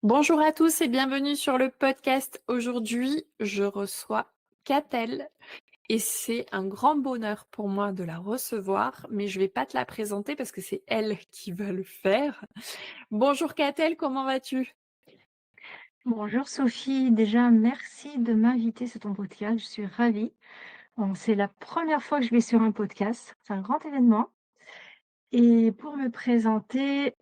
Bonjour à tous et bienvenue sur le podcast. Aujourd'hui, je reçois Catel et c'est un grand bonheur pour moi de la recevoir, mais je vais pas te la présenter parce que c'est elle qui va le faire. Bonjour Catel, comment vas-tu? Bonjour Sophie, déjà merci de m'inviter sur ton podcast, je suis ravie. Bon, c'est la première fois que je vais sur un podcast, c'est un grand événement. Et pour me présenter,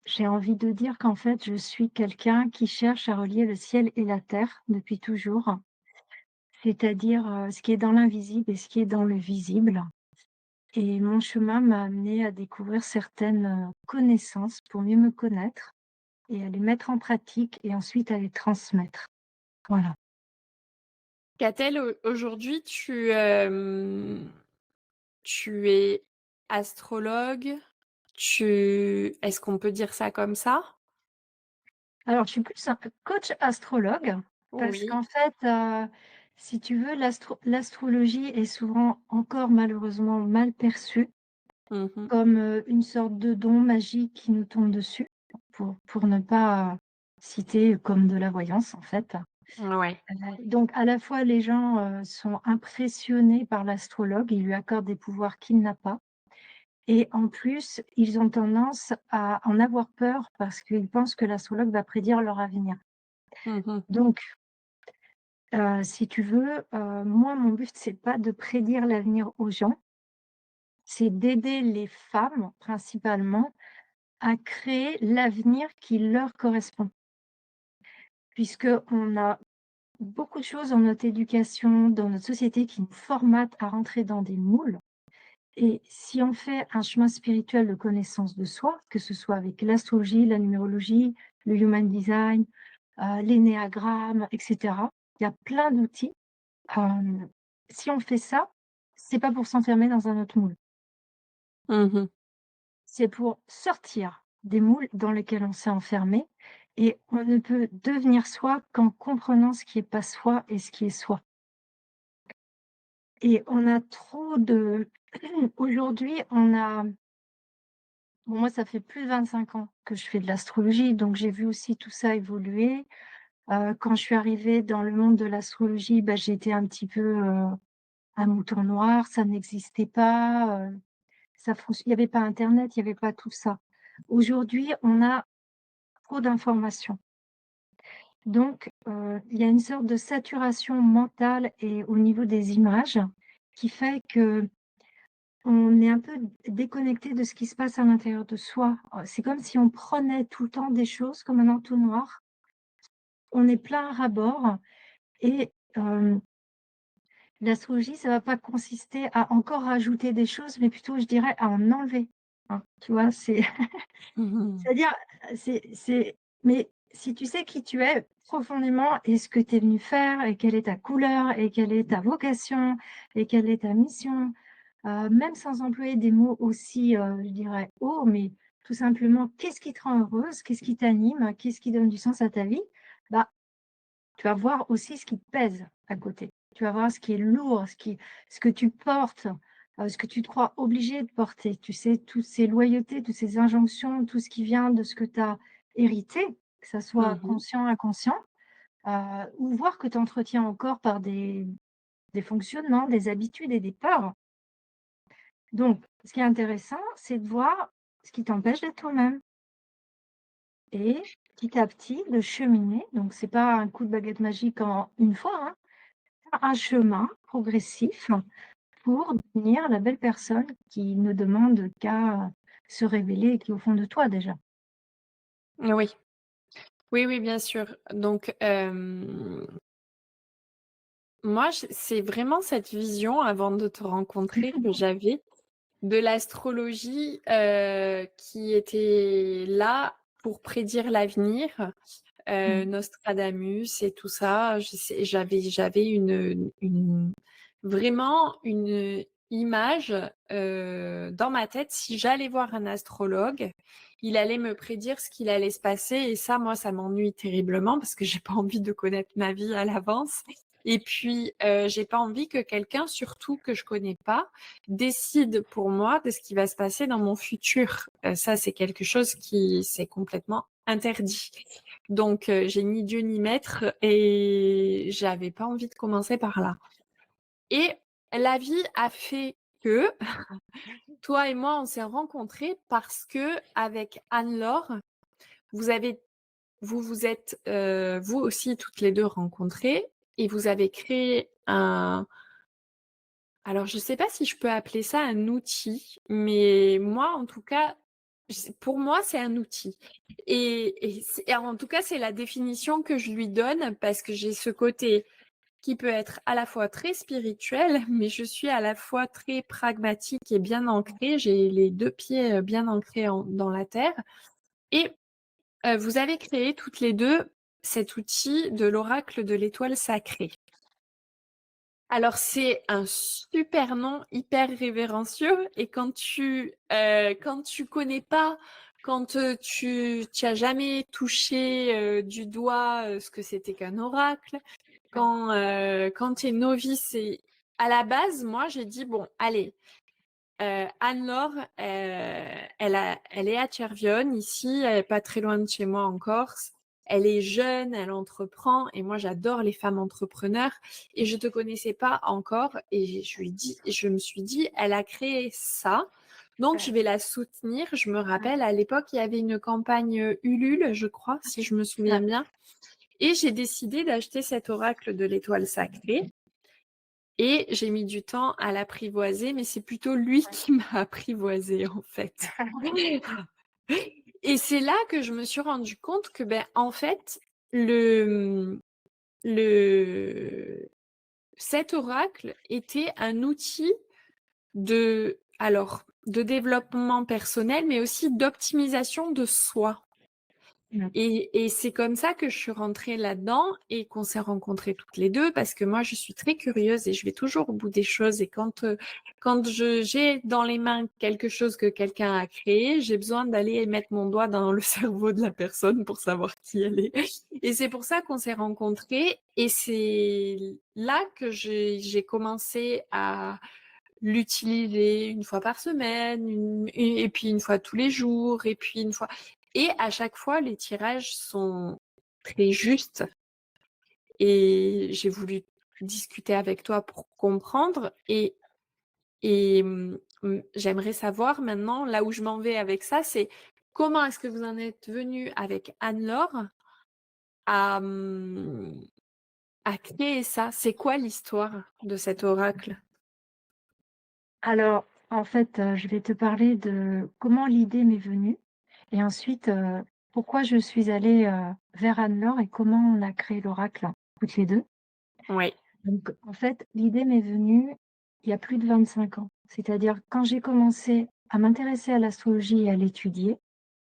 j'ai envie de dire qu'en fait je suis quelqu'un qui cherche à relier le ciel et la terre depuis toujours, c'est-à-dire ce qui est dans l'invisible et ce qui est dans le visible. Et mon chemin m'a amené à découvrir certaines connaissances pour mieux me connaître et à les mettre en pratique et ensuite à les transmettre. Voilà. Catel, aujourd'hui tu es astrologue, est-ce qu'on peut dire ça comme ça? Alors, je suis plus un coach astrologue parce Oui. qu'en fait, si tu veux, l'astrologie est souvent encore malheureusement mal perçue Mhm. comme, une sorte de don magique qui nous tombe dessus, pour ne pas citer comme de la voyance, en fait. Ouais. Donc à la fois les gens, sont impressionnés par l'astrologue, ils lui accordent des pouvoirs qu'il n'a pas et en plus, ils ont tendance à en avoir peur parce qu'ils pensent que l'astrologue va prédire leur avenir. Mhm. Donc si tu veux, moi, mon but, c'est pas de prédire l'avenir aux gens, c'est d'aider les femmes, principalement, à créer l'avenir qui leur correspond. Puisqu'on a beaucoup de choses dans notre éducation, dans notre société qui nous formatent à rentrer dans des moules et si on fait un chemin spirituel de connaissance de soi, que ce soit avec l'astrologie, la numérologie, le human design, l'énéagramme et cetera. Il y a plein d'outils. Hem, si on fait ça, c'est pas pour s'enfermer dans un autre moule. Mhm. C'est pour sortir des moules dans lesquels on s'est enfermé et on ne peut devenir soi qu'en comprenant ce qui est pas soi et ce qui est soi. Et on a trop de aujourd'hui, on a bon, moi, ça fait plus de 25 ans que je fais de l'astrologie, donc j'ai vu aussi tout ça évoluer. Quand je suis arrivée dans le monde de l'astrologie, bah, j'étais un petit peu, un mouton noir, ça n'existait pas, il y avait pas internet, il y avait pas tout ça. Aujourd'hui, on a trop d'informations. Donc, il y a une sorte de saturation mentale et au niveau des images qui fait que on est un peu déconnecté de ce qui se passe à l'intérieur de soi. C'est comme si on prenait tout le temps des choses comme un entonnoir. On est plein à ras-bord et l'astrologie, ça va pas consister à encore rajouter des choses, mais plutôt, je dirais, à en enlever, hein, tu vois? C'est Mhm. c'est-à-dire, mais si tu sais qui tu es profondément et ce que tu es venu faire et quelle est ta couleur et quelle est ta vocation et quelle est ta mission, même sans employer des mots aussi, je dirais hauts, mais tout simplement, qu'est-ce qui te rend heureuse? Qu'est-ce qui t'anime? Qu'est-ce qui donne du sens à ta vie? Bah, tu vas voir aussi ce qui te pèse à côté. Tu vas voir ce qui est lourd, ce que tu portes, ce que tu te crois obligé de porter. Tu sais, toutes ces loyautés, toutes ces injonctions, tout ce qui vient de ce que tu as hérité, que ça soit Mhm. conscient, inconscient, ou voir que tu entretiens encore par des fonctionnements, des habitudes et des peurs. Donc, ce qui est intéressant, c'est de voir ce qui t'empêche d'être toi-même et petit à petit de cheminer. Donc, c'est pas un coup de baguette magique en une fois, hein. Un chemin progressif pour devenir la belle personne qui ne demande qu'à se révéler et qui est au fond de toi déjà. Oui. Oui, oui, bien sûr. Donc, moi, c'est vraiment cette vision avant de te rencontrer que j'avais de l'astrologie qui était là pour prédire l'avenir. Mmh. Nostradamus et tout ça. J'avais vraiment une image dans ma tête. Si j'allais voir un astrologue, il allait me prédire ce qu'il allait se passer. Et ça, moi, ça m'ennuie terriblement parce que j'ai pas envie de connaître ma vie à l'avance. Et puis, j'ai pas envie que quelqu'un, surtout que je connais pas, décide pour moi de ce qui va se passer dans mon futur. Ça, c'est quelque chose qui c'est complètement interdit. Donc j'ai ni Dieu ni maître et j'avais pas envie de commencer par là. Et la vie a fait que toi et moi, on s'est rencontrés parce qu'avec Anne-Laure, vous avez vous vous êtes, vous aussi toutes les 2 rencontrées et vous avez créé un alors je sais pas si je peux appeler ça un outil, mais moi en tout cas, pour moi c'est un outil et en tout cas c'est la définition que je lui donne parce que j'ai ce côté qui peut être à la fois très spirituel, mais je suis à la fois très pragmatique et bien ancrée. J'ai les 2 pieds, bien ancrés dans la terre et vous avez créé toutes les 2 cet outil de l'oracle de l'étoile sacrée. Alors c'est un super nom hyper révérencieux et quand tu connais pas, quand, tu as jamais touché, du doigt, ce que c'était qu'un oracle, quand tu es novice et à la base, moi j'ai dit: «Bon allez, Anne-Laure, elle est à Tchervion ici, elle est pas très loin de chez moi en Corse. Elle est jeune, elle entreprend et moi j'adore les femmes entrepreneurs et je te connaissais pas encore et je me suis dit: «Elle a créé ça, donc je Ouais, vais la soutenir». Je me rappelle à l'époque, il y avait une campagne, Ulule, je crois, si je me souviens ouais. bien et j'ai décidé d'acheter cet oracle de l'étoile sacrée et j'ai mis du temps à l'apprivoiser, mais c'est plutôt lui qui m'a apprivoisée, en fait. Et c'est là que je me suis rendu compte que, ben, en fait, le, le cet oracle était un outil de développement personnel, mais aussi d'optimisation de soi. Mmh. Et c'est comme ça que je suis rentrée là-dedans et qu'on s'est rencontrées toutes les 2 parce que moi je suis très curieuse et je vais toujours au bout des choses et quand j'ai dans les mains quelque chose que quelqu'un a créé, j'ai besoin d'aller mettre mon doigt dans le cerveau de la personne pour savoir qui elle est. Et c'est pour ça qu'on s'est rencontrées et c'est là que j'ai commencé à l'utiliser une fois par semaine, et puis une fois tous les jours, et puis une fois. Et à chaque fois, les tirages sont très justes. Et j'ai voulu discuter avec toi pour comprendre. J'aimerais savoir maintenant, là où je m'en vais avec ça, c'est comment est-ce que vous en êtes venu avec Anne-Laure à, à créer ça? C'est quoi l'histoire de cet oracle? Alors, en fait, je vais te parler de comment l'idée m'est venue et ensuite, pourquoi je suis allée, vers Anne-Laure et comment on a créé l'oracle, toutes les 2. Oui, Donc en fait, l'idée m'est venue il y a plus de 25 ans. C'est-à-dire quand j'ai commencé à m'intéresser à l'astrologie et à l'étudier,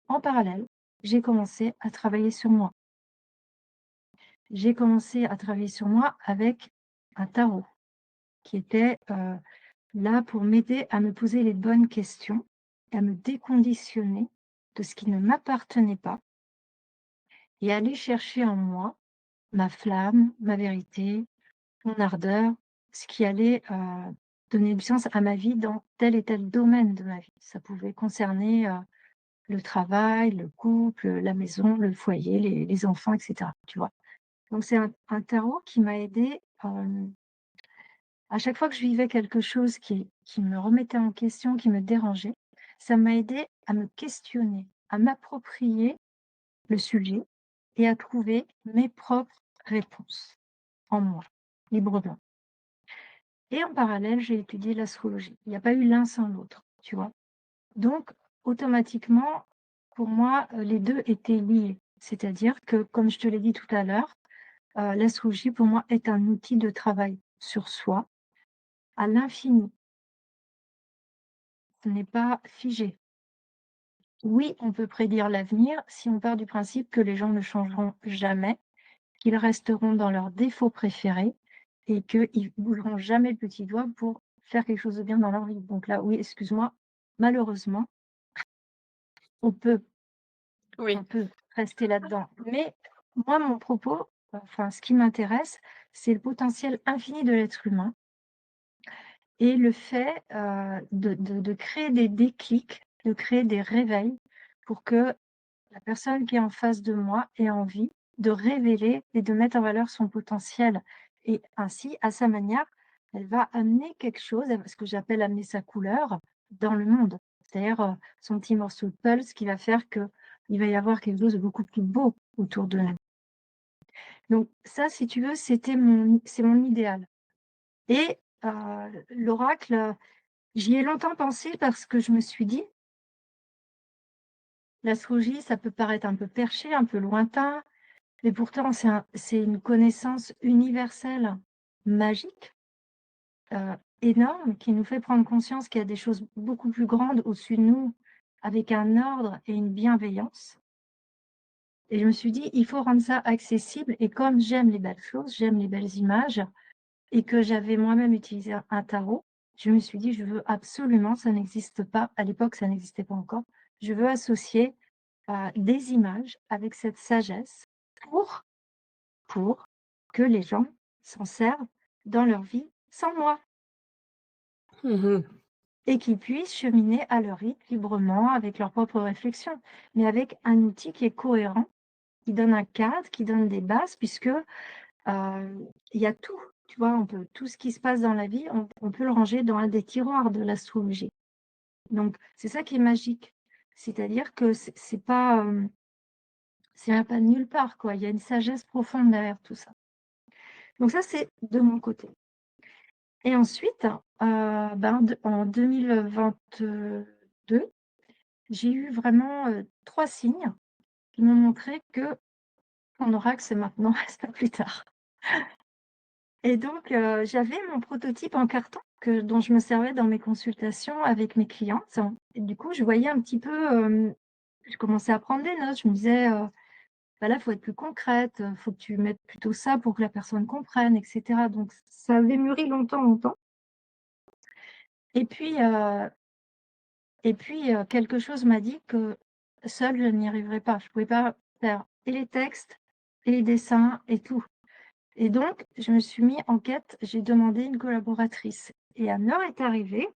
en parallèle, j'ai commencé à travailler sur moi. J'ai commencé à travailler sur moi avec un tarot qui était, là pour m'aider à me poser les bonnes questions, à me déconditionner de ce qui ne m'appartenait pas et aller chercher en moi ma flamme, ma vérité, mon ardeur, ce qui allait, donner du sens à ma vie dans tel et tel domaine de ma vie. Ça pouvait concerner, le travail, le couple, la maison, le foyer, les enfants et cetera, tu vois? Donc c'est un tarot qui m'a aidée, à chaque fois que je vivais quelque chose qui me remettait en question, qui me dérangeait, ça m'a aidée à me questionner, à m'approprier le sujet et à trouver mes propres réponses en moi, librement. Et en parallèle, j'ai étudié l'astrologie. Il n'y a pas eu l'un sans l'autre, tu vois? Donc automatiquement, pour moi, les 2 étaient liés. C'est-à-dire que, comme je te l'ai dit tout à l'heure, l'astrologie pour moi est un outil de travail sur soi à l'infini. Ce n'est pas figé. Oui, on peut prédire l'avenir si on part du principe que les gens ne changeront jamais, qu'ils resteront dans leurs défauts préférés et qu'ils bougeront jamais le petit doigt pour faire quelque chose de bien dans leur vie. Donc là, oui, excuse-moi, malheureusement, on peut oui, on peut rester là-dedans. Mais moi, mon propos, enfin, ce qui m'intéresse, c'est le potentiel infini de l'être humain et le fait, de créer des déclics, de créer des réveils pour que la personne qui est en face de moi ait envie de révéler et de mettre en valeur son potentiel. Et ainsi, à sa manière, elle va amener quelque chose, ce que j'appelle amener sa couleur dans le monde. C'est-à-dire son petit morceau de pulse qui va faire que il va y avoir quelque chose de beaucoup plus beau autour de nous. Donc ça, si tu veux, c'est mon idéal. Et l'oracle, j'y ai longtemps pensé parce que je me suis dit: «L'astrologie, ça peut paraître un peu perché, un peu lointain, mais pourtant c'est une connaissance universelle, magique, énorme, qui nous fait prendre conscience qu'il y a des choses beaucoup plus grandes au-dessus de nous, avec un ordre et une bienveillance». Et je me suis dit: «Il faut rendre ça accessible» et comme j'aime les belles choses, j'aime les belles images et que j'avais moi-même utilisé un tarot, je me suis dit: «Je veux absolument», ça n'existe pas, à l'époque, ça n'existait pas encore, je veux associer, des images avec cette sagesse pour pour que les gens s'en servent dans leur vie sans moi Mmh. et qu'ils puissent cheminer à leur rythme, librement, avec leurs propres réflexions, mais avec un outil qui est cohérent, qui donne un cadre, qui donne des bases puisque, il y a tout, tu vois? On peut tout ce qui se passe dans la vie, on peut le ranger dans un des tiroirs de l'astrologie. Donc c'est ça qui est magique. C'est-à-dire que c'est pas, ça vient pas de nulle part, quoi. Il y a une sagesse profonde derrière tout ça. Donc ça, c'est de mon côté. Et ensuite, ben, en 2022, j'ai eu vraiment, 3 signes qui m'ont montré que mon oracle, c'est maintenant, c'est pas plus tard. Et donc, j'avais mon prototype en carton dont je me servais dans mes consultations avec mes clientes. Et du coup, je voyais un petit peu, je commençais à prendre des notes. Je me disais, «Bah, là, il faut être plus concrète, faut que tu mettes plutôt ça pour que la personne comprenne» et cetera. Donc ça avait mûri longtemps, longtemps. Et puis, quelque chose m'a dit que seule, je n'y arriverais pas. Je pouvais pas faire et les textes et les dessins et tout. Et donc, je me suis mis en quête, j'ai demandé une collaboratrice et Anne-Laure est arrivée,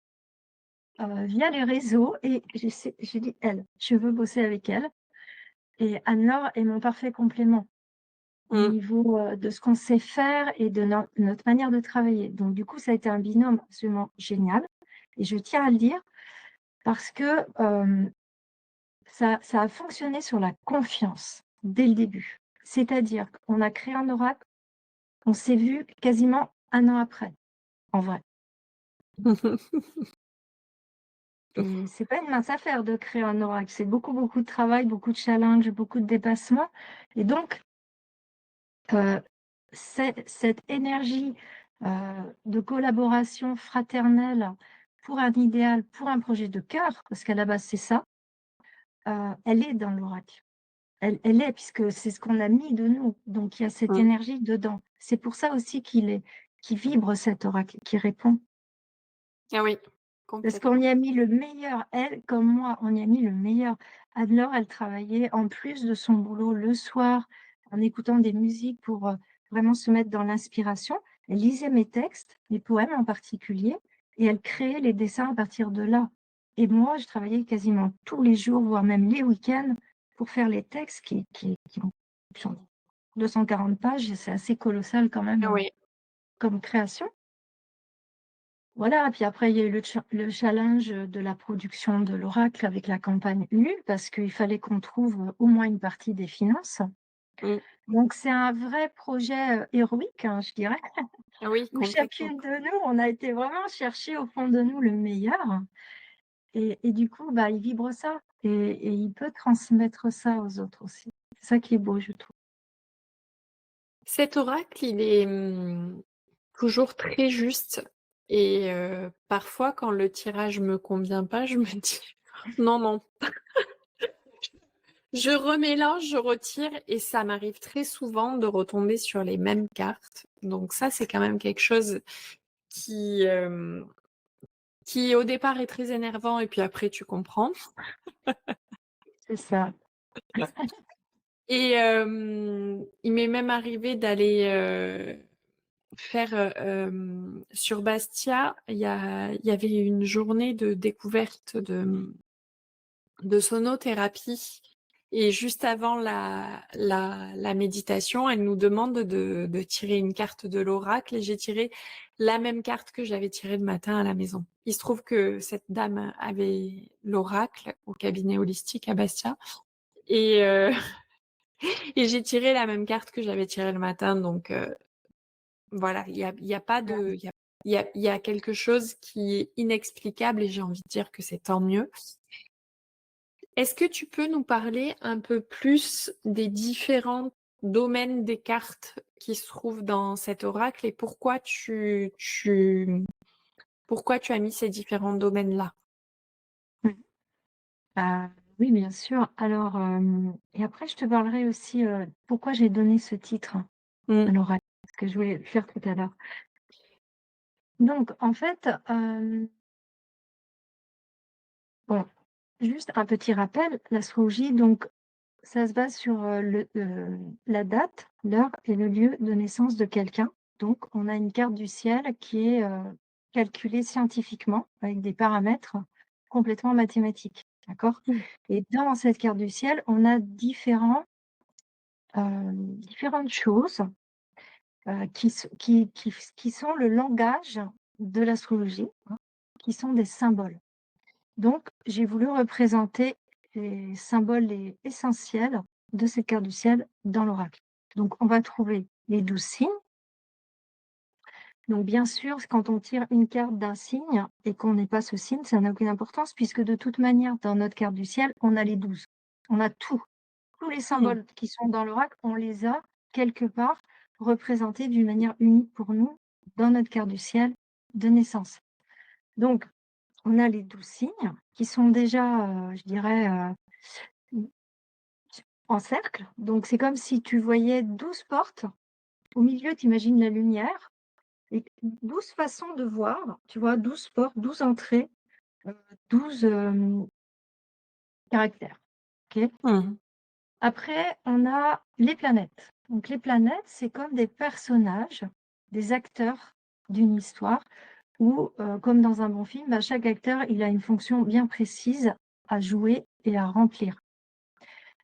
via les réseaux et j'ai dit: «Elle, je veux bosser avec elle» et Anne-Laure est mon parfait complément au Mmh. niveau, de ce qu'on sait faire et de notre manière de travailler. Donc du coup, ça a été un binôme absolument génial et je tiens à le dire parce que, ça a fonctionné sur la confiance dès le début. C'est-à-dire qu'on a créé un oracle, on s'est vu quasiment 1 an après, en vrai. Et c'est pas une mince affaire de créer un oracle, c'est beaucoup, beaucoup de travail, beaucoup de challenge, beaucoup de dépassement et donc cette énergie, de collaboration fraternelle pour un idéal, pour un projet de cœur, parce qu'à la base c'est ça, elle est dans l'oracle. Elle est puisque c'est ce qu'on a mis de nous, donc il y a cette Mmh. énergie dedans. C'est pour ça aussi qu'il vibre cet oracle, qu'il répond. Ah oui, Parce qu'on complètement. y a mis le meilleur, elle comme moi, on y a mis le meilleur. Anne-Laure, elle travaillait en plus de son boulot le soir, en écoutant des musiques pour, vraiment se mettre dans l'inspiration. Elle lisait mes textes, mes poèmes en particulier et elle créait les dessins à partir de là. Et moi, je travaillais quasiment tous les jours, voire même les week-ends pour faire les textes qui font 240 pages et c'est assez colossal quand même, Ah oui. comme création. Voilà, puis après il y a eu le challenge, de la production de l'oracle avec la campagne Ulule parce qu'il fallait qu'on trouve, au moins une partie des finances. Mmh. Donc c'est un vrai projet, héroïque, hein, je dirais, Ah oui, où complètement. chacune de nous, on a été vraiment chercher au fond de nous le meilleur et du coup, bah, il vibre ça et il peut transmettre ça aux autres aussi. C'est ça qui est beau, je trouve. Cet oracle, il est, toujours très juste et parfois quand le tirage me convient pas, je me dis: «Non, non». Je remélange, je retire et ça m'arrive très souvent de retomber sur les mêmes cartes. Donc ça, c'est quand même quelque chose qui, qui au départ est très énervant et puis après tu comprends. C'est ça. Et il m'est même arrivé d'aller, faire, sur Bastia, il y avait une journée de découverte de sonothérapie Et juste avant la méditation, elle nous demande de tirer une carte de l'oracle et j'ai tiré la même carte que j'avais tirée le matin à la maison. Il se trouve que cette dame avait l'oracle au cabinet holistique à Bastia et, et j'ai tiré la même carte que j'avais tirée le matin. Donc voilà, il y a pas de, il y a quelque chose qui est inexplicable et j'ai envie de dire que c'est tant mieux. Est-ce que tu peux nous parler un peu plus des différents domaines des cartes qui se trouvent dans cet oracle et pourquoi tu as mis ces différents domaines-là? Mmh. Oui, bien sûr. Alors, et après je te parlerai aussi, pourquoi j'ai donné ce titre Mmh. à l'oracle, ce que je voulais le faire tout à l'heure. Donc en fait, bon, juste un petit rappel, l'astrologie donc ça se base sur, la date, l'heure et le lieu de naissance de quelqu'un. Donc on a une carte du ciel qui est, calculée scientifiquement avec des paramètres complètement mathématiques, d'accord? Mmh. Et dans cette carte du ciel, on a différentes choses, qui sont le langage de l'astrologie, hein, qui sont des symboles. Donc, j'ai voulu représenter les symboles essentiels de cette carte du ciel dans l'oracle. Donc, on va trouver les 12 signes. Donc, bien sûr, quand on tire une carte d'un signe et qu'on n'est pas ce signe, ça n'a aucune importance puisque de toute manière, dans notre carte du ciel, on a les 12. On a tout. Tous les Mmh. symboles qui sont dans l'oracle, on les a quelque part représentés d'une manière unique pour nous dans notre carte du ciel de naissance. Donc, on a les 12 signes qui sont déjà, je dirais, en cercle. Donc, c'est comme si tu voyais 12 portes. Au milieu, tu imagines la lumière et 12 façons de voir, tu vois? 12 portes, 12 entrées, 12, caractères. OK? Mmh. Après, on a les planètes. Donc les planètes, c'est comme des personnages, des acteurs d'une histoire où, comme dans un bon film, bah, chaque acteur, il a une fonction bien précise à jouer et à remplir.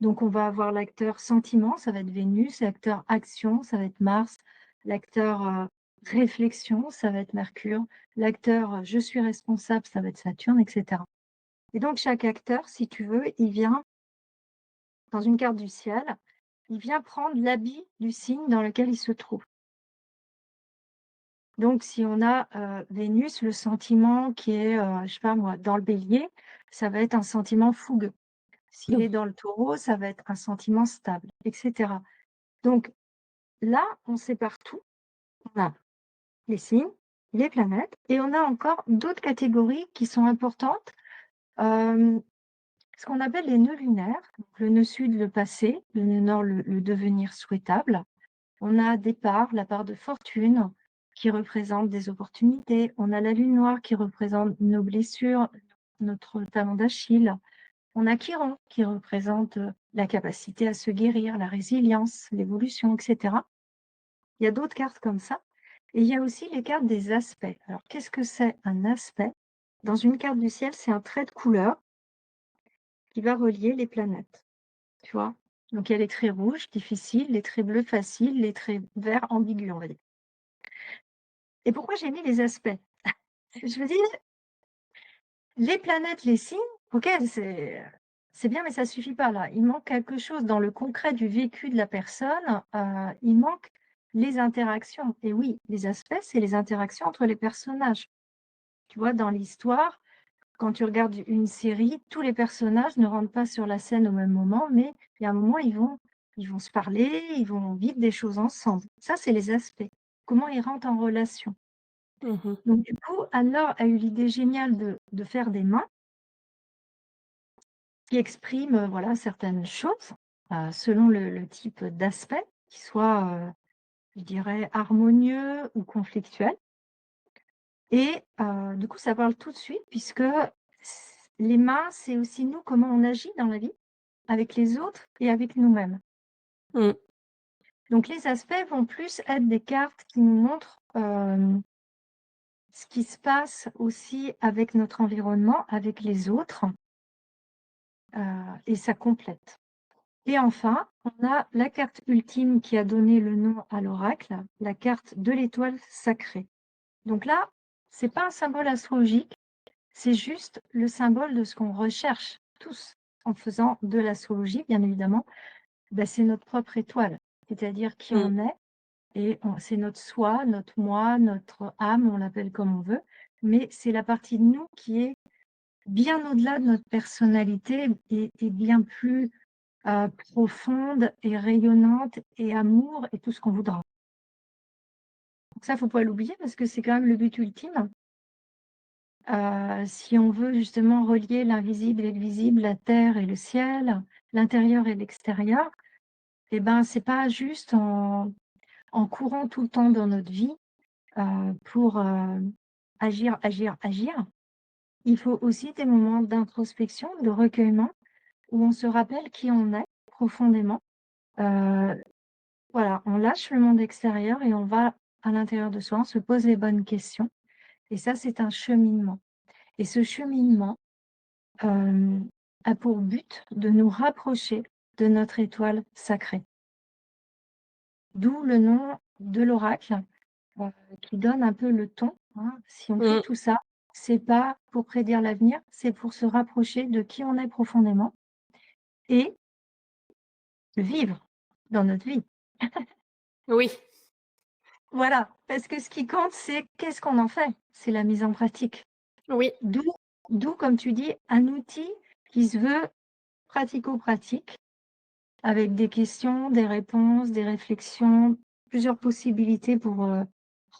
Donc on va avoir l'acteur sentiment, ça va être Vénus, l'acteur action, ça va être Mars, l'acteur, réflexion, ça va être Mercure, l'acteur, je suis responsable, ça va être Saturne, et cetera. Et donc chaque acteur, si tu veux, il vient dans une carte du ciel, il vient prendre l'habit du signe dans lequel il se trouve. Donc si on a, Vénus, le sentiment qui est, je sais pas moi, dans le Bélier, ça va être un sentiment fougueux. S'il est Mmh. dans le Taureau, ça va être un sentiment stable, et cetera. Donc là, on sépare tout. On a les signes, les planètes et on a encore d'autres catégories qui sont importantes, hem, ce qu'on appelle les nœuds lunaires. Donc le nœud sud, le passé, le nœud nord, le devenir souhaitable. On a des parts, la part de fortune qui représente des opportunités. On a la lune noire qui représente nos blessures, notre talon d'Achille. On a Chiron qui représente la capacité à se guérir, la résilience, l'évolution, etc. Il y a d'autres cartes comme ça. Et il y a aussi les cartes des aspects. Alors, qu'est-ce que c'est un aspect? Dans une carte du ciel, c'est un trait de couleur qui va relier les planètes. Tu vois? Donc, il y a les traits rouges, difficiles, les traits bleus, faciles, les traits verts, ambigus, on va dire. Et pourquoi j'ai mis les aspects? Je me dis, les planètes, les signes, ok, c'est bien, mais ça suffit pas là. Il manque quelque chose dans le concret du vécu de la personne. Il manque les interactions. Et oui, les aspects, c'est les interactions entre les personnages. Tu vois, dans l'histoire, quand tu regardes une série, tous les personnages ne rentrent pas sur la scène au même moment, mais il y a un moment, ils vont se parler, ils vont vivre des choses ensemble. Ça, c'est les aspects. Comment ils rentrent en relation. Mmh. Donc du coup, Anne-Laure a eu l'idée géniale de faire des mains qui expriment, voilà, certaines choses, selon le type d'aspect, qui soit, je dirais harmonieux ou conflictuel. Et du coup, ça parle tout de suite puisque les mains, c'est aussi nous, comment on agit dans la vie, avec les autres et avec nous-mêmes. Mmh. Donc les aspects vont plus être des cartes qui nous montrent, ce qui se passe aussi avec notre environnement, avec les autres, et ça complète. Et enfin, on a la carte ultime qui a donné le nom à l'oracle, la carte de l'étoile sacrée. Donc là, c'est pas un symbole astrologique, c'est juste le symbole de ce qu'on recherche tous en faisant de l'astrologie, bien évidemment. Bah, c'est notre propre étoile, c'est-à-dire qui Mmh. on est, et c'est notre soi, notre moi, notre âme, on l'appelle comme on veut, mais c'est la partie de nous qui est bien au-delà de notre personnalité et bien plus profonde et rayonnante et amour et tout ce qu'on voudra. Donc ça, faut pas l'oublier parce que c'est quand même le but ultime. Si on veut justement relier l'invisible et le visible, la terre et le ciel, l'intérieur et l'extérieur, et ben, c'est pas juste en courant tout le temps dans notre vie, pour, agir, agir, agir. Il faut aussi des moments d'introspection, de recueillement, où on se rappelle qui on est profondément. Heu, voilà, on lâche le monde extérieur et on va à l'intérieur de soi, on se pose les bonnes questions et ça, c'est un cheminement et ce cheminement, hem, a pour but de nous rapprocher de notre étoile sacrée. D'où le nom de l'oracle, qui donne un peu le ton, hein. Si on fait Mmh. tout ça, c'est pas pour prédire l'avenir, c'est pour se rapprocher de qui on est profondément et le vivre dans notre vie. Oui, Voilà, parce que ce qui compte, c'est qu'est-ce qu'on en fait? C'est la mise en pratique. oui, D'où d'où, comme tu dis, un outil qui se veut pratico-pratique, avec des questions, des réponses, des réflexions, plusieurs possibilités pour,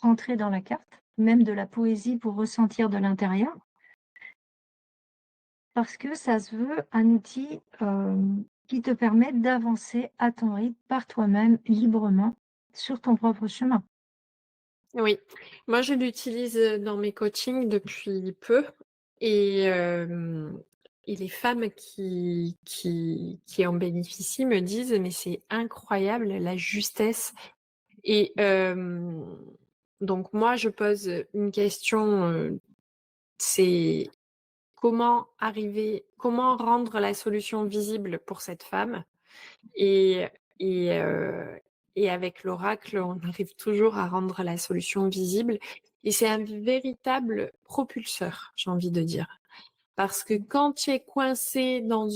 rentrer dans la carte, même de la poésie pour ressentir de l'intérieur. Parce que ça se veut un outil, qui te permet d'avancer à ton rythme, par toi-même, librement, sur ton propre chemin. oui. Moi, je l'utilise, dans mes coachings depuis peu et et les femmes qui en bénéficient me disent: «Mais c'est incroyable la justesse» et donc moi, je pose une question, c'est comment rendre la solution visible pour cette femme? Et et heu et avec l'oracle, on arrive toujours à rendre la solution visible et c'est un véritable propulseur, j'ai envie de dire. Parce que quand tu es coincé dans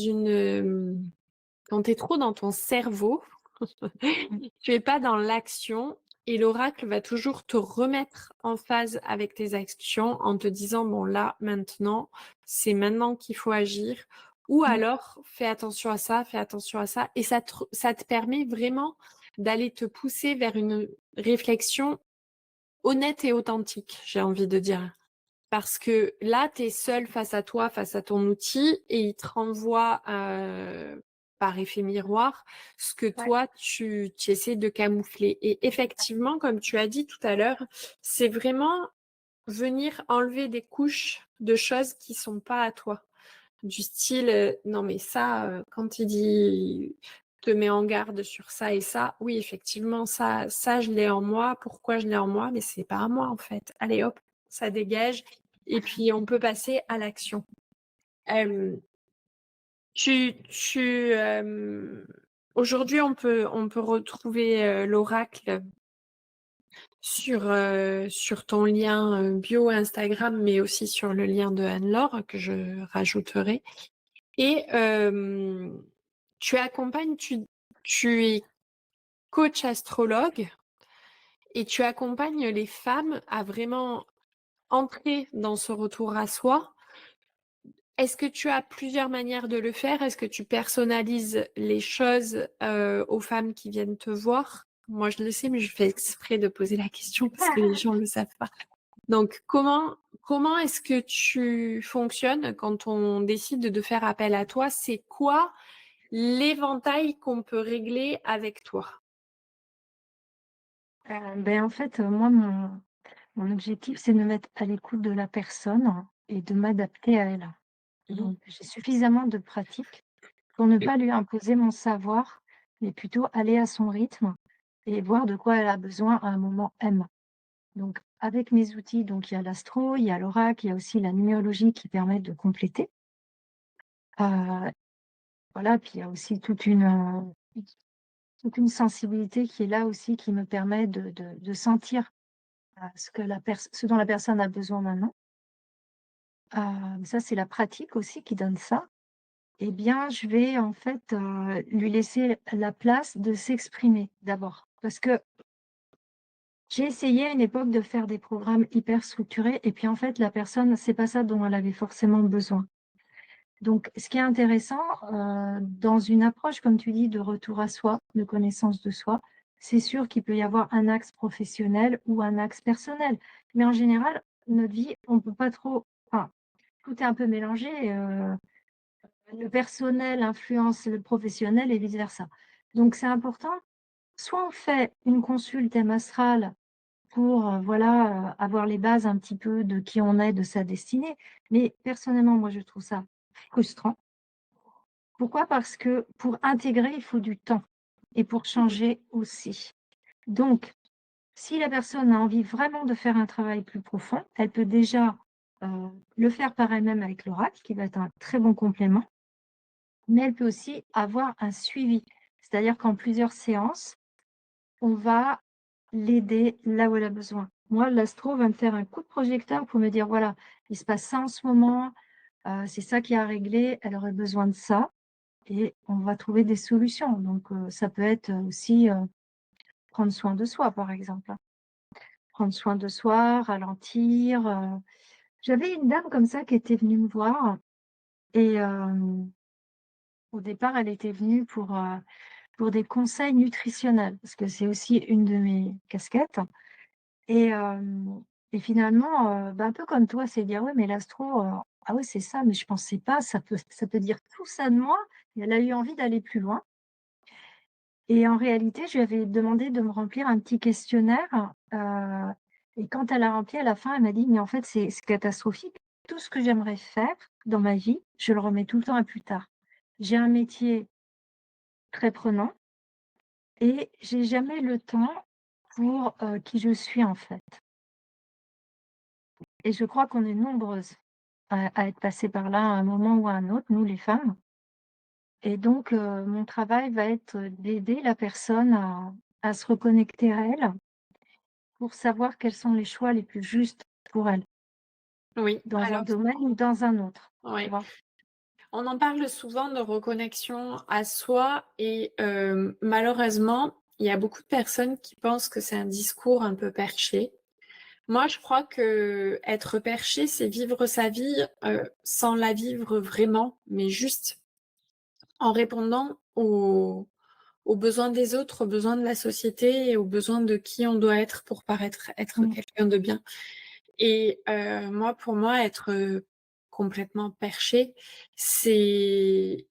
quand tu es trop dans ton cerveau, Mmh. tu es pas dans l'action et l'oracle va toujours te remettre en phase avec tes actions en te disant: «Bon là, maintenant, c'est maintenant qu'il faut agir» ou Mmh. alors: «Fais attention à ça, fais attention à ça» et ça te permet vraiment d'aller te pousser vers une réflexion honnête et authentique, j'ai envie de dire. Parce que là, tu es seul face à toi, face à ton outil et il te renvoie, par effet miroir, ce que Ouais. toi tu essaies de camoufler et effectivement, comme tu as dit tout à l'heure, c'est vraiment venir enlever des couches de choses qui sont pas à toi. Du style, non mais ça, quand il dit te met en garde sur ça et ça, oui effectivement ça je l'ai en moi. Pourquoi je l'ai en moi? Mais c'est pas à moi en fait. Allez hop, ça dégage et puis on peut passer à l'action. Hem, aujourd'hui on peut retrouver, l'oracle sur ton lien, bio Instagram, mais aussi sur le lien de Anne-Laure que je rajouterai. Et tu es coach astrologue et tu accompagnes les femmes à vraiment entrer dans ce retour à soi. Est-ce que tu as plusieurs manières de le faire? Est-ce que tu personnalises les choses, aux femmes qui viennent te voir? Moi, je le sais, mais je fais exprès de poser la question parce que les gens le savent pas. Donc comment est-ce que tu fonctionnes quand on décide de faire appel à toi? C'est quoi l'éventail qu'on peut régler avec toi? En fait, moi, mon objectif, c'est de me mettre à l'écoute de la personne et de m'adapter à elle. Donc Mmh. j'ai suffisamment de pratique pour ne pas lui imposer mon savoir, mais plutôt aller à son rythme et voir de quoi elle a besoin à un moment M. Donc avec mes outils, donc il y a l'astro, il y a l'oracle, il y a aussi la numérologie qui permet de compléter. voilà, puis il y a aussi toute une sensibilité qui est là aussi, qui me permet de sentir, ce dont la personne a besoin maintenant. Ça, c'est la pratique aussi qui donne ça. Eh bien, je vais en fait, lui laisser la place de s'exprimer d'abord. Parce que j'ai essayé à une époque de faire des programmes hyper structurés et puis en fait, la personne, c'est pas ça dont elle avait forcément besoin. Donc, ce qui est intéressant, dans une approche, comme tu dis, de retour à soi, de connaissance de soi, c'est sûr qu'il peut y avoir un axe professionnel ou un axe personnel. Mais en général, notre vie, on peut pas trop, enfin, tout est un peu mélangé, le personnel influence le professionnel et vice versa. Donc c'est important, soit on fait une consulte thème astral pour, voilà, avoir les bases un petit peu de qui on est, de sa destinée. Mais personnellement, moi, je trouve ça frustrant. Pourquoi? Parce que pour intégrer, il faut du temps et pour changer aussi. Donc, si la personne a envie vraiment de faire un travail plus profond, elle peut déjà, le faire par elle-même avec l'oracle, qui va être un très bon complément, mais elle peut aussi avoir un suivi. C'est-à-dire qu'en plusieurs séances, on va l'aider là où elle a besoin. Moi, l'astro va me faire un coup de projecteur pour me dire: «Voilà, il se passe ça en ce moment, c'est ça qui a à régler, elle aurait besoin de ça» et on va trouver des solutions. Donc ça peut être, aussi, prendre soin de soi, par exemple, hein. Prendre soin de soi, ralentir, j'avais une dame comme ça qui était venue me voir et au départ, elle était venue pour des conseils nutritionnels, parce que c'est aussi une de mes casquettes et finalement, bah, un peu comme toi, c'est dire: «Ouais, mais l'astro, ah ouais, c'est ça, mais je pensais pas, ça peut dire tout ça de moi» et elle a eu envie d'aller plus loin et en réalité, je lui avais demandé de me remplir un petit questionnaire, et quand elle a rempli à la fin, elle m'a dit: «Mais en fait, c'est catastrophique. Tout ce que j'aimerais faire dans ma vie, je le remets tout le temps à plus tard. J'ai un métier très prenant et j'ai jamais le temps pour, qui je suis, en fait» et je crois qu'on est nombreuses à être passées par là à un moment ou à un autre, nous les femmes et donc mon travail va être d'aider la personne à se reconnecter à elle, pour savoir quels sont les choix les plus justes pour elle, Oui, dans un alors domaine ou dans un autre, tu ouais. vois? On en parle souvent de reconnexion à soi et malheureusement, il y a beaucoup de personnes qui pensent que c'est un discours un peu perché. Moi, je crois que être perché, c'est vivre sa vie, sans la vivre vraiment, mais juste en répondant aux besoins des autres, aux besoins de la société et aux besoins de qui on doit être pour paraître être Mmh. quelqu'un de bien. Et moi, pour moi, être, complètement perché, c'est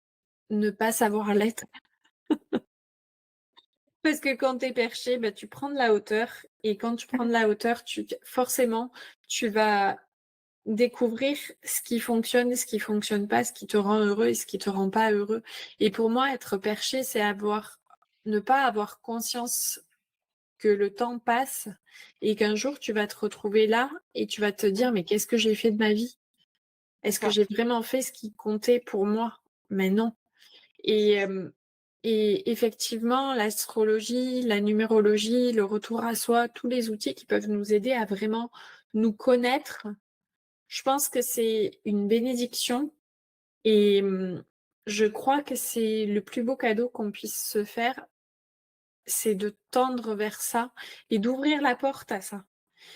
ne pas savoir l'être. Parce que quand tu es perché, bah, tu prends de la hauteur et quand tu prends de la hauteur, tu forcément, tu vas découvrir ce qui fonctionne et ce qui fonctionne pas, ce qui te rend heureux et ce qui te rend pas heureux. Et pour moi, être perché, c'est ne pas avoir conscience que le temps passe et qu'un jour tu vas te retrouver là et tu vas te dire: «Mais qu'est-ce que j'ai fait de ma vie? C'est Est-ce que ça. j'ai vraiment fait ce qui comptait pour moi?» Mais non. Et effectivement, l'astrologie, la numérologie, le retour à soi, tous les outils qui peuvent nous aider à vraiment nous connaître, je pense que c'est une bénédiction et je crois que c'est le plus beau cadeau qu'on puisse se faire, c'est de tendre vers ça et d'ouvrir la porte à ça.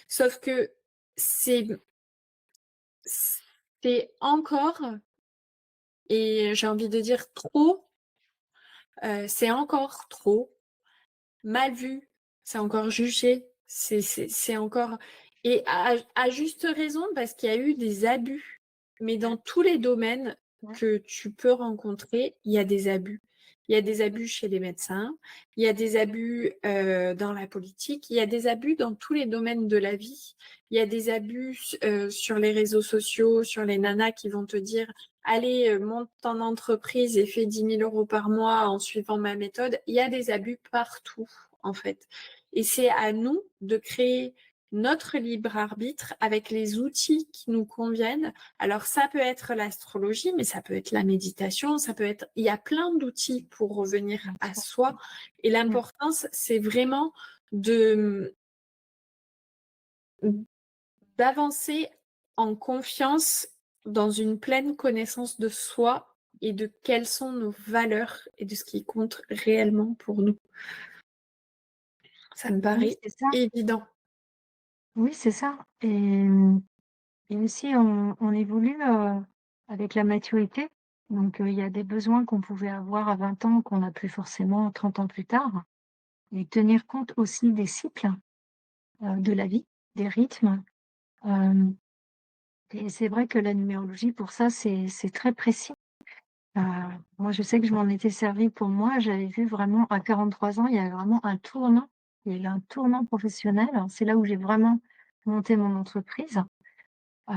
Sauf que c'est c'est encore et j'ai envie de dire trop, c'est encore trop mal vu, c'est encore jugé, c'est encore et à juste raison parce qu'il y a eu des abus. Mais dans tous les domaines Ouais. que tu peux rencontrer, il y a des abus. Il y a des abus chez les médecins, il y a des abus, dans la politique, il y a des abus dans tous les domaines de la vie. Il y a des abus sur les réseaux sociaux, sur les nanas qui vont te dire: «Allez, monte ton entreprise et fais 10 000 € par mois en suivant ma méthode». Il y a des abus partout, en fait et c'est à nous de créer notre libre arbitre avec les outils qui nous conviennent. Alors ça peut être l'astrologie, mais ça peut être la méditation, ça peut être il y a plein d'outils pour revenir bien à sûr. soi et Mmh. l'importance, c'est vraiment de d'avancer en confiance dans une pleine connaissance de soi et de quelles sont nos valeurs et de ce qui compte réellement pour nous. Ça me Oui, paraît c'est ça. évident. Oui, c'est ça et aussi on évolue, avec la maturité. Donc il y a des besoins qu'on pouvait avoir à 20 ans qu'on n'a plus forcément 30 ans plus tard et tenir compte aussi des cycles, de la vie, des rythmes, hem et c'est vrai que la numérologie pour ça, c'est très précis. Heu, Moi, je sais que je m'en étais servie pour moi. J'avais vu vraiment à 43 ans, il y avait vraiment un tournant. Il y a eu un tournant professionnel. C'est là où j'ai vraiment monté mon entreprise. Heu,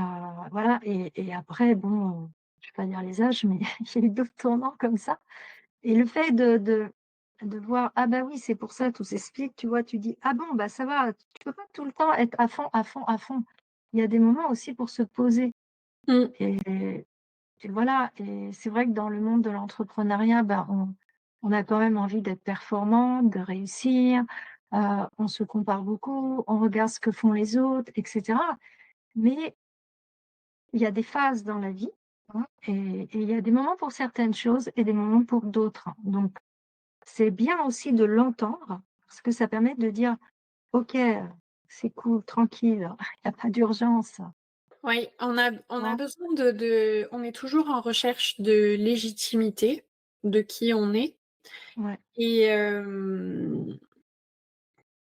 voilà et après bon, je vais pas dire les âges, mais il y a eu d'autres tournants comme ça et le fait de voir: «Ah bah oui, c'est pour ça, tout s'explique», tu vois? Tu dis: «Ah bon, bah ça va». Tu peux pas tout le temps être à fond, à fond, à fond. Il y a des moments aussi pour se poser Mmh. et et voilà et c'est vrai que dans le monde de l'entrepreneuriat, bah, on a quand même envie d'être performant, de réussir, on se compare beaucoup, on regarde ce que font les autres et cetera. Mais il y a des phases dans la vie, hein, et il y a des moments pour certaines choses et des moments pour d'autres. Donc c'est bien aussi de l'entendre parce que ça permet de dire: «OK, c'est cool, tranquille, il y a pas d'urgence». Oui, Tu on a vois? besoin on est toujours en recherche de légitimité, de qui on est Ouais. et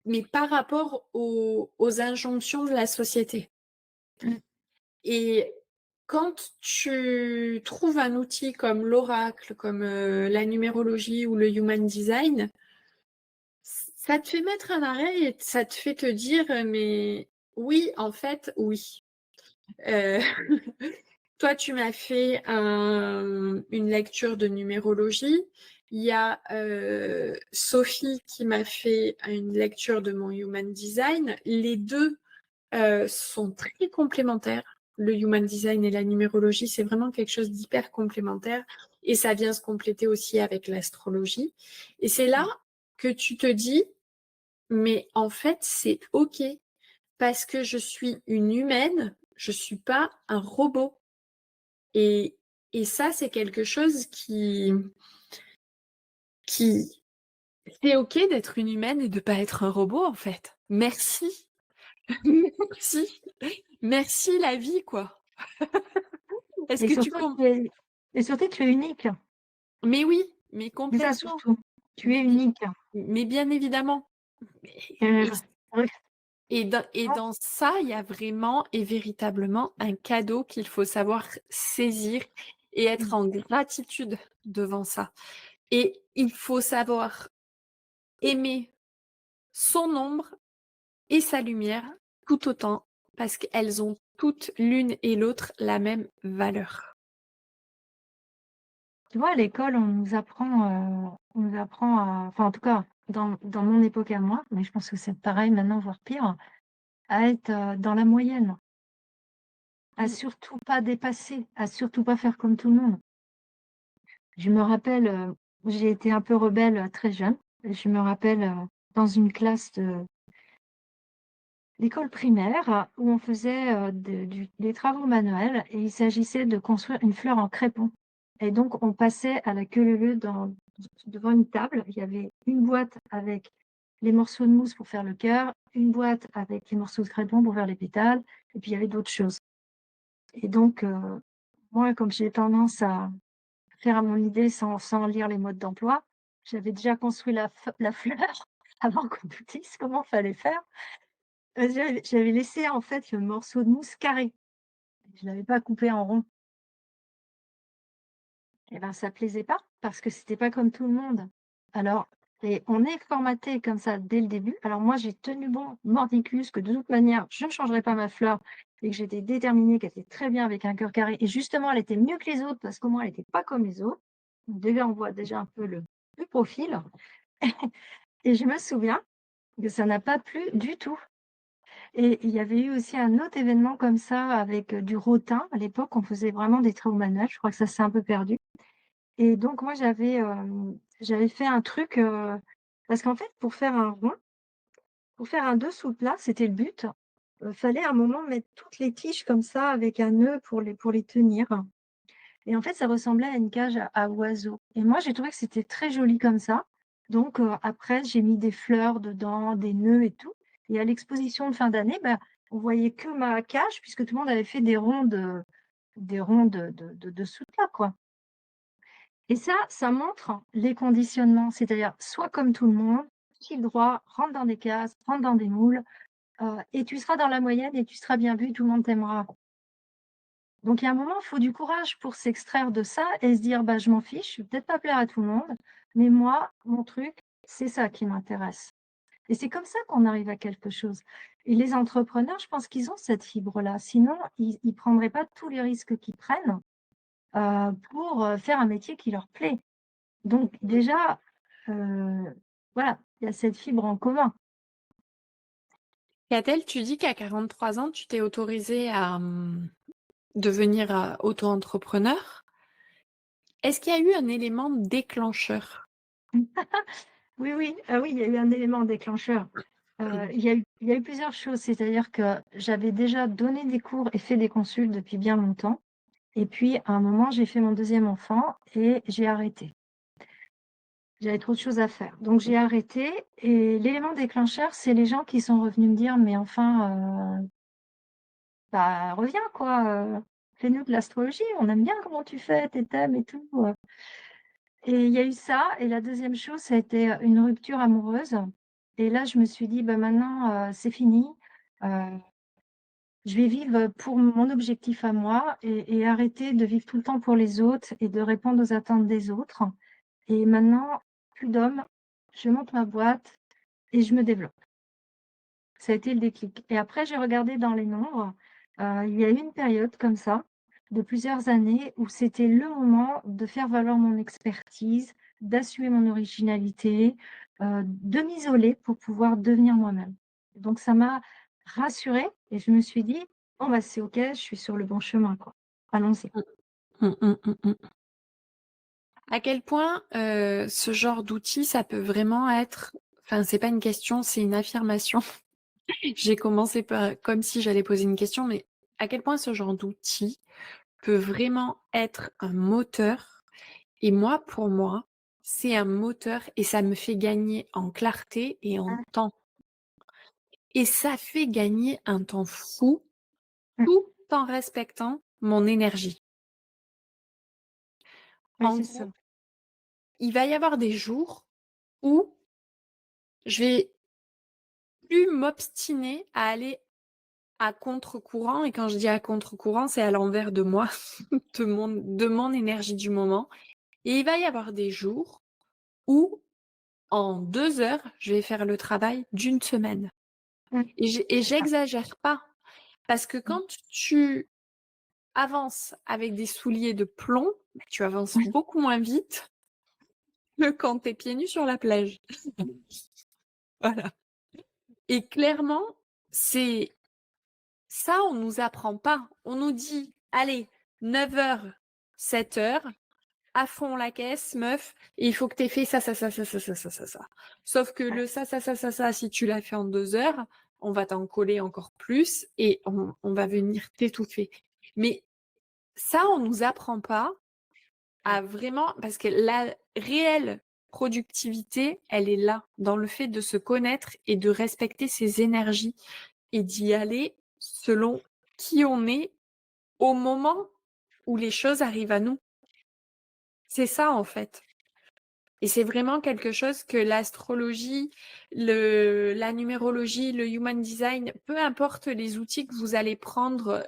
mais par rapport aux injonctions de la société Mmh. et quand tu trouves un outil comme l'oracle, comme, la numérologie ou le human design, ça te fait mettre un arrêt et ça te fait te dire: «Mais oui, en fait, oui». Heu, toi, tu m'as fait une lecture de numérologie. Il y a, Sophie qui m'a fait une lecture de mon human design. Les 2 sont très complémentaires. Le human design et la numérologie, c'est vraiment quelque chose d'hyper complémentaire et ça vient se compléter aussi avec l'astrologie et c'est là Ouais. que tu te dis: «Mais en fait, c'est OK parce que je suis une humaine, je suis pas un robot». Et et ça, c'est quelque chose qui c'est OK d'être une humaine et de pas être un robot, en fait. Merci. Merci. Merci la vie, quoi. Est-ce Et que tu surtout com tu es unique. mais oui, mais C'est ça complètement. surtout. Tu es Mais unique. mais bien évidemment. Mais et Oui, dans ça, il y a vraiment et véritablement un cadeau qu'il faut savoir saisir et être mmh, en gratitude devant ça. Et il faut savoir aimer son ombre et sa lumière tout autant, parce qu'elles ont toutes l'une et l'autre la même valeur. tu vois, à l'école, on nous apprend à enfin, en tout cas, dans mon époque à moi, mais je pense que c'est pareil maintenant, voire pire, à être, dans la moyenne, à Mmh. surtout pas dépasser, à surtout pas faire comme tout le monde. Je me rappelle, j'ai été un peu rebelle, très jeune. Je me rappelle, dans une classe d'école primaire où on faisait, des travaux manuels et il s'agissait de construire une fleur en crépon et donc on passait à la queue leu leu devant une table. Il y avait une boîte avec les morceaux de mousse pour faire le cœur, une boîte avec les morceaux de crépon pour faire les pétales et puis il y avait d'autres choses et donc moi, comme j'ai tendance à faire à mon idée sans lire les modes d'emploi, j'avais déjà construit la fleur avant qu'on nous dise comment fallait faire. J'avais laissé en fait le morceau de mousse carré. Je l'avais pas coupé en rond et ben, ça plaisait pas parce que c'était pas comme tout le monde. Alors et on est formaté comme ça dès le début. Alors moi, j'ai tenu bon mordicus que de toute manière, je ne changerais pas ma fleur et que j'étais déterminée qu'elle était très bien avec un cœur carré et justement, elle était mieux que les autres parce qu'au moins elle était pas comme les autres. Donc déjà, on voit déjà un peu le profil et je me souviens que ça n'a pas plu du tout. Et il y avait eu aussi un autre événement comme ça avec, du rotin. À l'époque, on faisait vraiment des travaux manuels. Je crois que ça s'est un peu perdu. Et donc moi, j'avais fait un truc, parce qu'en fait, pour faire un dessous plat, c'était le but, fallait à un moment mettre toutes les tiges comme ça avec un nœud pour les tenir. Et en fait, ça ressemblait à une cage à oiseaux. Et moi, j'ai trouvé que c'était très joli comme ça. Donc, après, j'ai mis des fleurs dedans, des nœuds et tout. Et à l'exposition de fin d'année, bah, on voyait que ma cage puisque tout le monde avait fait des ronds de dessous de plat, quoi. Et ça montre les conditionnements, c'est-à-dire sois comme tout le monde, file droit, rentre dans des cases, rentre dans des moules, et tu seras dans la moyenne et tu seras bien vu, tout le monde t'aimera. Donc il y a un moment, il faut du courage pour s'extraire de ça et se dire: «Bah, je m'en fiche, je vais peut-être pas plaire à tout le monde, mais moi, mon truc, c'est ça qui m'intéresse». Et c'est comme ça qu'on arrive à quelque chose. Et les entrepreneurs, je pense qu'ils ont cette fibre-là, sinon ils prendraient pas tous les risques qu'ils prennent, pour, faire un métier qui leur plaît. Donc déjà, heu, voilà, il y a cette fibre en commun. Catel, tu dis qu'à 43 ans, tu t'es autorisée à devenir auto-entrepreneur. Est-ce qu'il y a eu un élément déclencheur? Oui, oui, ah oui, il y a eu un élément déclencheur. Il y a eu plusieurs choses, c'est-à-dire que j'avais déjà donné des cours et fait des consultes depuis bien longtemps et puis à un moment, j'ai fait mon deuxième enfant et j'ai arrêté. J'avais trop de choses à faire. Donc j'ai arrêté et l'élément déclencheur, c'est les gens qui sont revenus me dire: «Mais enfin, bah, reviens quoi, fais-nous de l'astrologie, on aime bien comment tu fais tes thèmes et tout». Et il y a eu ça et la deuxième chose, ça a été, une rupture amoureuse et là, je me suis dit: «Bah, maintenant, c'est fini, heu, je vais vivre pour mon objectif à moi et arrêter de vivre tout le temps pour les autres et de répondre aux attentes des autres et maintenant, plus d'hommes, je monte ma boîte et je me développe». Ça a été le déclic et après j'ai regardé dans les nombres, il y a eu une période comme ça, de plusieurs années où c'était le moment de faire valoir mon expertise, d'assumer mon originalité, de m'isoler pour pouvoir devenir moi-même. Donc ça m'a rassurée et je me suis dit: «Bon bah, c'est OK, je suis sur le bon chemin quoi. Allons-y». Mmh, mmh, mmh, mmh. À quel point ce genre d'outil, ça peut vraiment être, enfin, c'est pas une question, c'est une affirmation. J'ai commencé par comme si j'allais poser une question, mais à quel point ce genre d'outil peut vraiment être un moteur? Et moi, pour moi, c'est un moteur et ça me fait gagner en clarté et en Mmh, temps. Et ça fait gagner un temps fou, mmh. tout en respectant mon énergie. Oui, En c'est ça. gros, il va y avoir des jours où je vais plus m'obstiner à aller à contre-courant, et quand je dis à contre-courant, c'est à l'envers de moi, de mon énergie du moment. Et il va y avoir des jours où, en 2 heures, je vais faire le travail d'une semaine. Mmh, Et c'est ça. j'exagère pas, parce que Mmh. quand tu avances avec des souliers de plomb, bah, tu avances beaucoup moins vite que quand tu es pieds nus sur la plage. Voilà. Et clairement, c'est ça, on nous apprend pas. On nous dit: «Allez, 9 heures, 7 heures, à fond la caisse meuf, et il faut que tu aies fait ça, ça, ça, ça, ça, ça, ça, ça, ça». Sauf que Ouais, le ça, ça, ça, ça, ça, si tu l'as fait en 2 heures, on va t'en coller encore plus et on va venir t'étouffer. Mais ça, on nous apprend pas à ouais, vraiment, parce que la réelle productivité, elle est là, dans le fait de se connaître et de respecter ses énergies et d'y aller selon qui on est au moment où les choses arrivent à nous. C'est ça, en fait. Et c'est vraiment quelque chose que l'astrologie, la numérologie, le human design, peu importe les outils que vous allez prendre,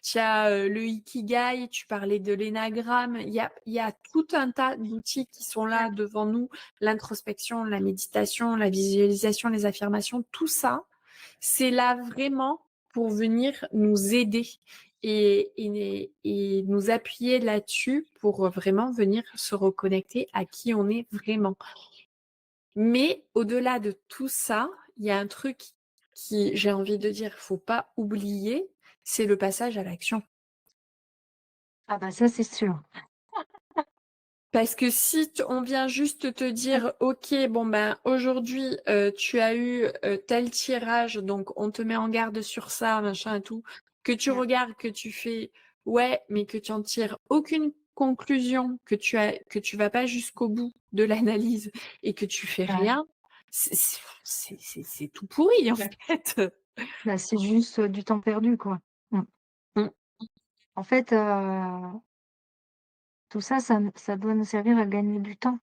tu as le ikigai, tu parlais de l'énagramme, il y a tout un tas d'outils qui sont là mmh, devant nous, l'introspection, la méditation, la visualisation, les affirmations, tout ça, c'est là vraiment pour venir nous aider et nous appuyer là-dessus pour vraiment venir se reconnecter à qui on est vraiment. Mais au-delà de tout ça, il y a un truc qui, j'ai envie de dire, faut pas oublier, c'est le passage à l'action. Ah bah ça, c'est sûr. Parce que si on vient juste te Ouais, dire, OK, bon ben aujourd'hui, tu as eu tel tirage, donc on te met en garde sur ça, machin et tout, que tu ouais, regardes, que tu fais, ouais, mais que tu en tires aucune conclusion, que tu vas pas jusqu'au bout de l'analyse et que tu fais ouais. rien, c'est tout pourri en fait. Bah, c'est juste, du temps perdu, quoi. Mmh. Mm, En fait, tout ça, ça doit nous servir à gagner du temps.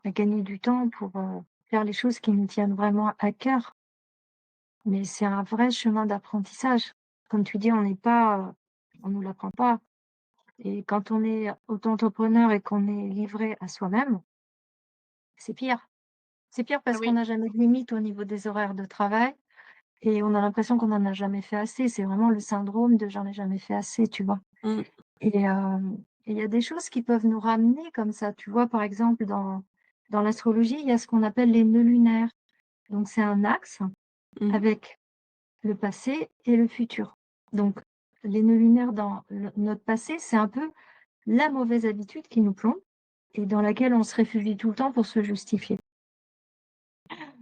À gagner du temps pour, faire les choses qui nous tiennent vraiment à cœur. Mais c'est un vrai chemin d'apprentissage. Comme tu dis, on nous l'apprend pas et quand on est auto-entrepreneur et qu'on est livré à soi-même, c'est pire. C'est pire ah parce qu'on oui. n'a jamais de limite au niveau des horaires de travail et on a l'impression qu'on en a jamais fait assez. C'est vraiment le syndrome de «j'en ai jamais fait assez», tu vois? Mm, Et il y a des choses qui peuvent nous ramener comme ça. Tu vois, par exemple, dans l'astrologie, il y a ce qu'on appelle les nœuds lunaires. Donc c'est un axe mhm, avec le passé et le futur. Donc les nœuds lunaires dans notre passé, c'est un peu la mauvaise habitude qui nous plombe et dans laquelle on se réfugie tout le temps pour se justifier.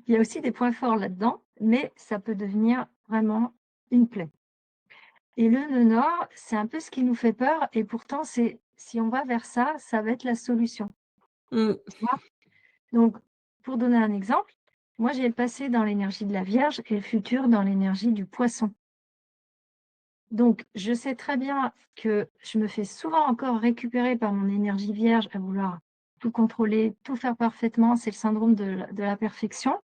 Il y a aussi des points forts là-dedans, mais ça peut devenir vraiment une plaie. Et le nœud nord, c'est un peu ce qui nous fait peur et pourtant c'est si on va vers ça, ça va être la solution, mm, tu vois? Donc pour donner un exemple, moi j'ai le passé dans l'énergie de la Vierge et le futur dans l'énergie du Poisson. Donc je sais très bien que je me fais souvent encore récupérer par mon énergie Vierge à vouloir tout contrôler, tout faire parfaitement, c'est le syndrome de la perfection.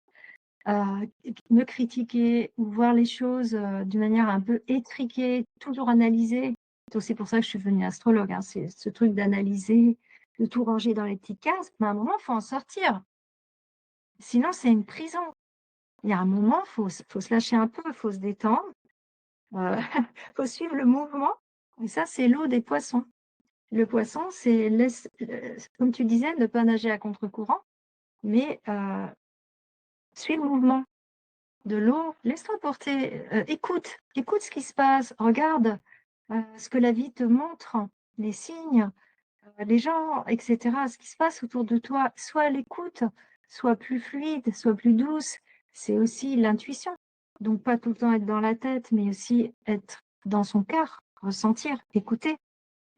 Me critiquer ou voir les choses, d'une manière un peu étriquée, toujours analyser. C'est aussi pour ça que je suis devenue astrologue, hein, c'est ce truc d'analyser, de tout ranger dans les petites cases, mais à un moment, il faut en sortir. Sinon, c'est une prison. Il y a un moment, faut se lâcher un peu, il faut se détendre, heu, faut suivre le mouvement et ça, c'est l'eau des poissons. Le poisson, c'est comme tu disais, ne pas nager à contre-courant, mais suivre le mouvement. De l'eau, laisse-toi porter, écoute ce qui se passe, regarde, ce que la vie te montre, les signes, les gens et cetera, ce qui se passe autour de toi. Sois à l'écoute, sois plus fluide, sois plus douce. C'est aussi l'intuition. Donc pas tout le temps être dans la tête, mais aussi être dans son cœur, ressentir, écouter.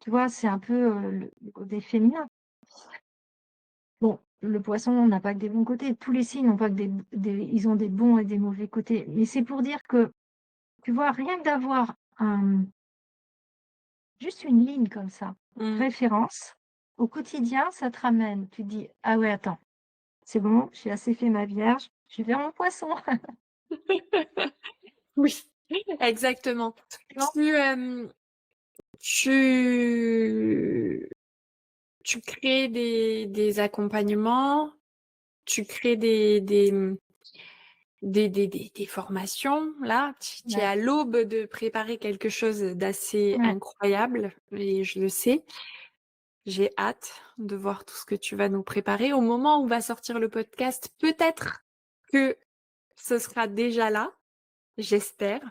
Tu vois? C'est un peu, le côté féminin. Bon, le poisson n'a pas que des bons côtés, tous les signes n'ont pas que ils ont des bons et des mauvais côtés, mais c'est pour dire que tu vois, rien que d'avoir juste une ligne comme ça, mm. référence, au quotidien, ça te ramène. Tu te dis: «Ah ouais, attends, c'est bon, j'ai assez fait ma vierge, je vais vers mon poisson». Oui, exactement. Tu vois? Tu, tu tu crées des accompagnements, tu crées des formations là, tu es Ouais, à l'aube de préparer quelque chose d'assez ouais. incroyable et je le sais. J'ai hâte de voir tout ce que tu vas nous préparer. Au moment où va sortir le podcast, peut-être que ce sera déjà là, j'espère.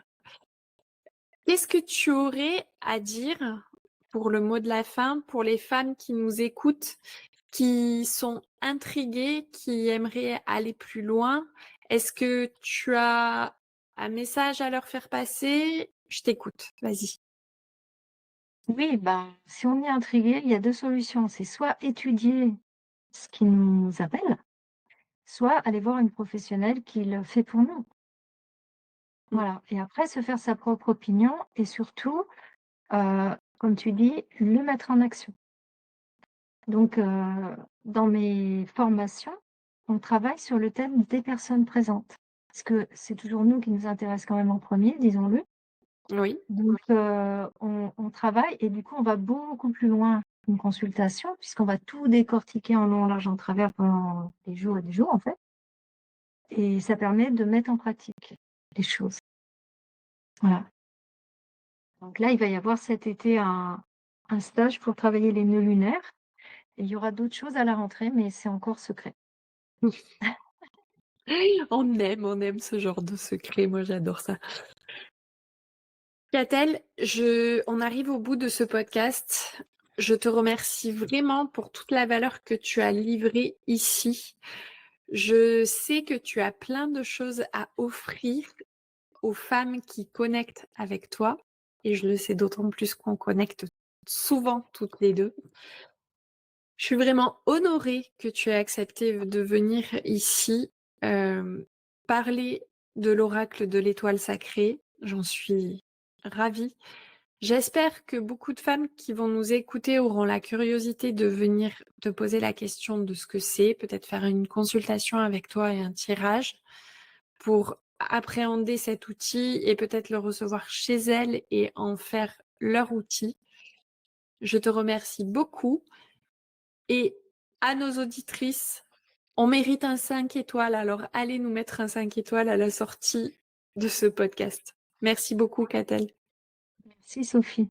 Qu'est-ce que tu aurais à dire pour le mot de la fin, pour les femmes qui nous écoutent, qui sont intriguées, qui aimeraient aller plus loin? Est-ce que tu as un message à leur faire passer? Je t'écoute, vas-y. Oui, ben, si on est intrigué, il y a 2 solutions. C'est soit étudier ce qui nous appelle, soit aller voir une professionnelle qui le fait pour nous. Mmh, Voilà et après se faire sa propre opinion et surtout, comme tu dis, le mettre en action. Donc, dans mes formations, on travaille sur le thème des personnes présentes. Parce que c'est toujours nous qui nous intéressent quand même en premier, disons-le. oui, Donc, on travaille et du coup, on va beaucoup plus loin qu'une consultation, puisqu'on va tout décortiquer en long, en large, en travers pendant des jours et des jours, en fait. Et ça permet de mettre en pratique les choses. Voilà. Donc là, il va y avoir cet été un stage pour travailler les nœuds lunaires. Et il y aura d'autres choses à la rentrée, mais c'est encore secret. On aime ce genre de secret, moi j'adore ça. Catel, on arrive au bout de ce podcast. Je te remercie vraiment pour toute la valeur que tu as livrée ici. Je sais que tu as plein de choses à offrir aux femmes qui connectent avec toi, et je le sais d'autant plus qu'on connecte souvent toutes les deux. Je suis vraiment honorée que tu aies accepté de venir ici parler de l'oracle de l'étoile sacrée. J'en suis ravie. J'espère que beaucoup de femmes qui vont nous écouter auront la curiosité de venir te poser la question de ce que c'est, peut-être faire une consultation avec toi et un tirage pour appréhender cet outil et peut-être le recevoir chez elles et en faire leur outil. Je te remercie beaucoup et à nos auditrices, on mérite un 5 étoiles, alors allez nous mettre un 5 étoiles à la sortie de ce podcast. Merci beaucoup, Catel. Merci Sophie.